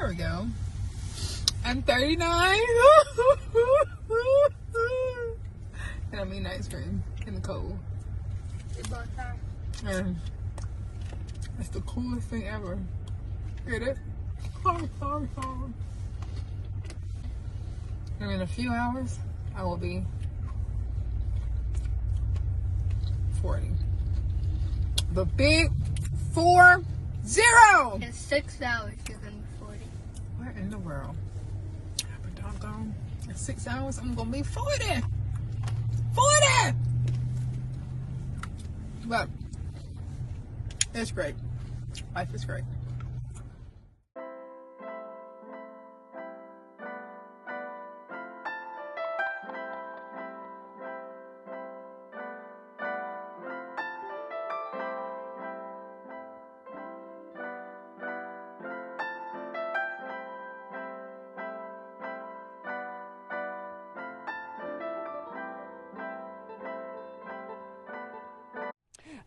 There we go. I'm 39. And I'm eating ice cream in the cold. And it's the coolest thing ever. Get it? And in a few hours, I will be 40. The big 40. In 6 hours, you're gonna be 40. Where in the world? But doggone, in 6 hours, I'm gonna be 40. 40! But it's great. Life is great.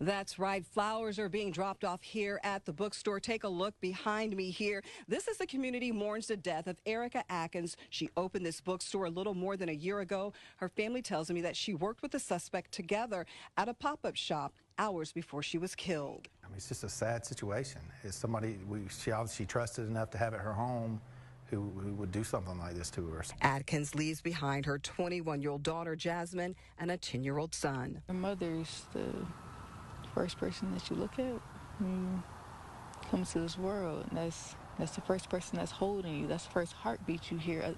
That's right. Flowers are being dropped off here at the bookstore. Take a look behind me here. This is the community mourns the death of Erica Atkins. She opened this bookstore a little more than a year ago. Her family tells me that she worked with the suspect together at a pop-up shop hours before she was killed. I mean, it's just a sad situation. It's somebody she obviously trusted enough to have at her home who would do something like this to her. Atkins leaves behind her 21-year-old daughter, Jasmine, and a 10-year-old son. Your mother's the first person that you look at when you come to this world, and that's the first person that's holding you. That's the first heartbeat you hear,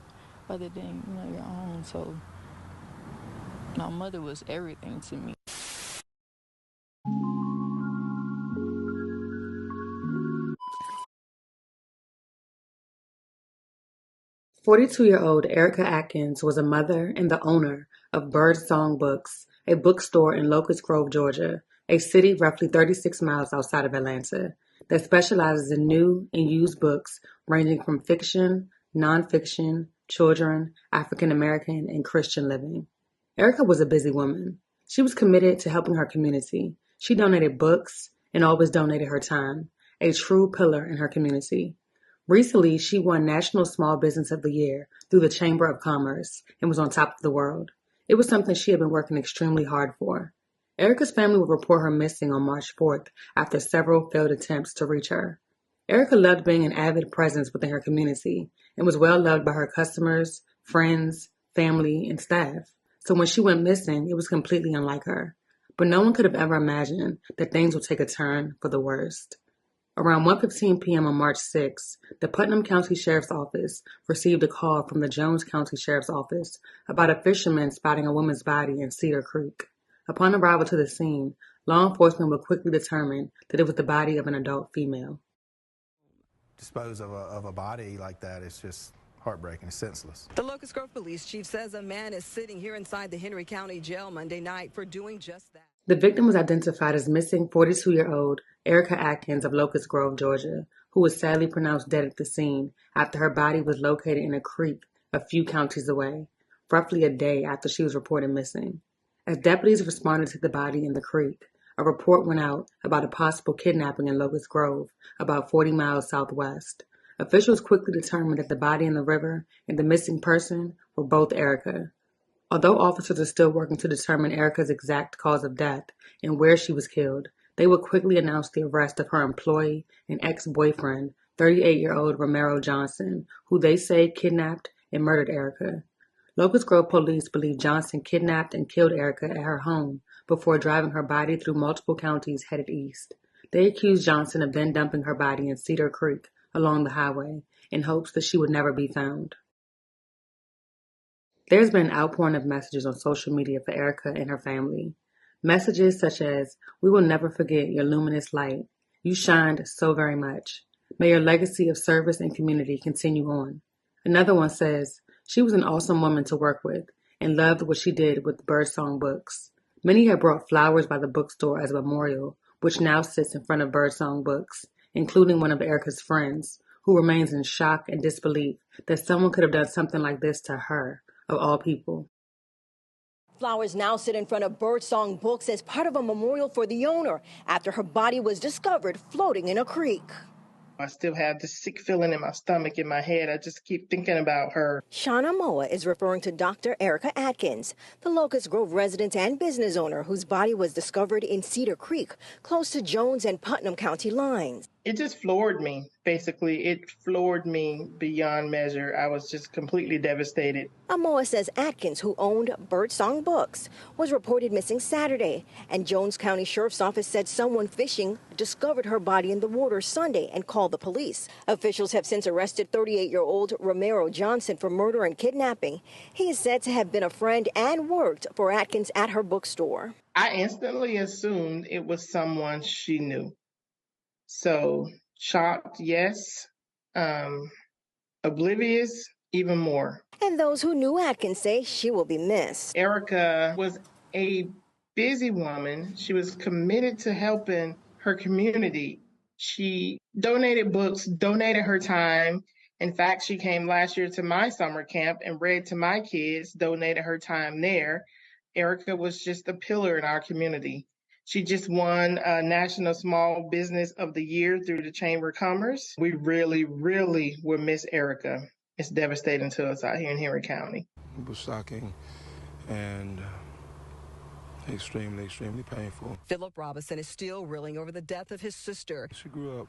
other than your own. So my mother was everything to me. "42-year-old Erica Atkins was a mother and the owner of Birdsong Books, a bookstore in Locust Grove, Georgia, a city roughly 36 miles outside of Atlanta, that specializes in new and used books ranging from fiction, nonfiction, children, African American, and Christian living. Erica was a busy woman. She was committed to helping her community. She donated books and always donated her time, a true pillar in her community. Recently, she won National Small Business of the Year through the Chamber of Commerce and was on top of the world. It was something she had been working extremely hard for. Erica's family would report her missing on March 4th after several failed attempts to reach her. Erica loved being an avid presence within her community and was well loved by her customers, friends, family, and staff. So when she went missing, it was completely unlike her. But no one could have ever imagined that things would take a turn for the worst. Around 1:15 p.m. on March 6, the Putnam County Sheriff's Office received a call from the Jones County Sheriff's Office about a fisherman spotting a woman's body in Cedar Creek. Upon arrival to the scene, law enforcement would quickly determine that it was the body of an adult female. Dispose of a body like that is just heartbreaking. It's senseless. The Locust Grove Police Chief says a man is sitting here inside the Henry County Jail Monday night for doing just that. The victim was identified as missing 42-year-old Erica Atkins of Locust Grove, Georgia, who was sadly pronounced dead at the scene after her body was located in a creek a few counties away, roughly a day after she was reported missing. As deputies responded to the body in the creek, a report went out about a possible kidnapping in Locust Grove, about 40 miles southwest. Officials quickly determined that the body in the river and the missing person were both Erica. Although officers are still working to determine Erica's exact cause of death and where she was killed, they would quickly announce the arrest of her employee and ex-boyfriend, 38-year-old Romero Johnson, who they say kidnapped and murdered Erica. Locust Grove police believe Johnson kidnapped and killed Erica at her home before driving her body through multiple counties headed east. They accused Johnson of then dumping her body in Cedar Creek along the highway in hopes that she would never be found. There's been an outpouring of messages on social media for Erica and her family. Messages such as, "We will never forget your luminous light. You shined so very much. May your legacy of service and community continue on." Another one says, "She was an awesome woman to work with and loved what she did with Birdsong Books." Many have brought flowers by the bookstore as a memorial, which now sits in front of Birdsong Books, including one of Erica's friends, who remains in shock and disbelief that someone could have done something like this to her, of all people. Flowers now sit in front of Birdsong Books as part of a memorial for the owner after her body was discovered floating in a creek. I still have this sick feeling in my stomach, in my head. I just keep thinking about her. Shauna Moa is referring to Dr. Erica Atkins, the Locust Grove resident and business owner whose body was discovered in Cedar Creek, close to Jones and Putnam County lines. It just floored me, basically. It floored me beyond measure. I was just completely devastated. Moa says Atkins, who owned Birdsong Books, was reported missing Saturday, and Jones County Sheriff's Office said someone fishing discovered her body in the water Sunday and called the police. Officials have since arrested 38-year-old Romero Johnson for murder and kidnapping. He is said to have been a friend and worked for Atkins at her bookstore. I instantly assumed it was someone she knew. So, shocked, yes. Oblivious, even more. And those who knew Atkins say she will be missed. Erica was a busy woman. She was committed to helping her community. She donated books, donated her time. In fact, she came last year to my summer camp and read to my kids, donated her time there. Erica was just a pillar in our community. She just won National Small Business of the Year through the Chamber of Commerce. We really, really will miss Erica. It's devastating to us out here in Henry County. It was shocking and extremely, extremely painful. Philip Robinson is still reeling over the death of his sister. She grew up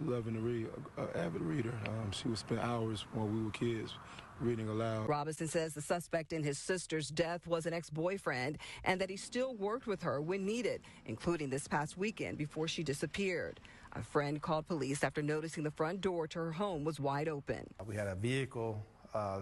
loving to read, an avid reader. She would spend hours when we were kids reading aloud. Robinson says the suspect in his sister's death was an ex-boyfriend and that he still worked with her when needed, including this past weekend before she disappeared. A friend called police after noticing the front door to her home was wide open. We had a vehicle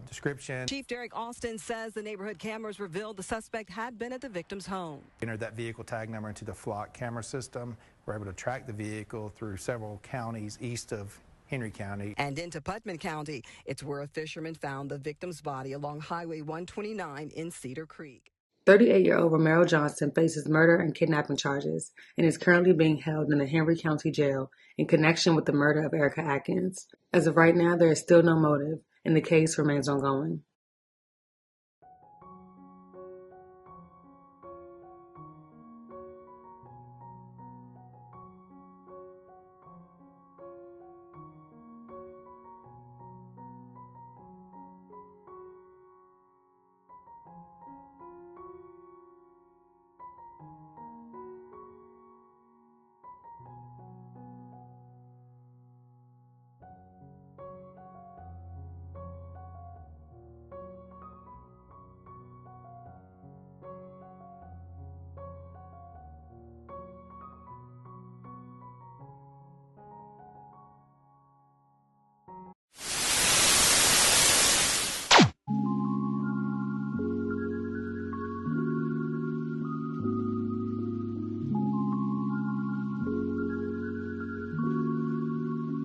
description. Chief Derek Austin says the neighborhood cameras revealed the suspect had been at the victim's home. Entered that vehicle tag number into the flock camera system. We're able to track the vehicle through several counties east of Henry County. And into Putnam County. It's where a fisherman found the victim's body along Highway 129 in Cedar Creek. 38-year-old Romero Johnson faces murder and kidnapping charges and is currently being held in the Henry County Jail in connection with the murder of Erica Atkins. As of right now, there is still no motive, and the case remains ongoing.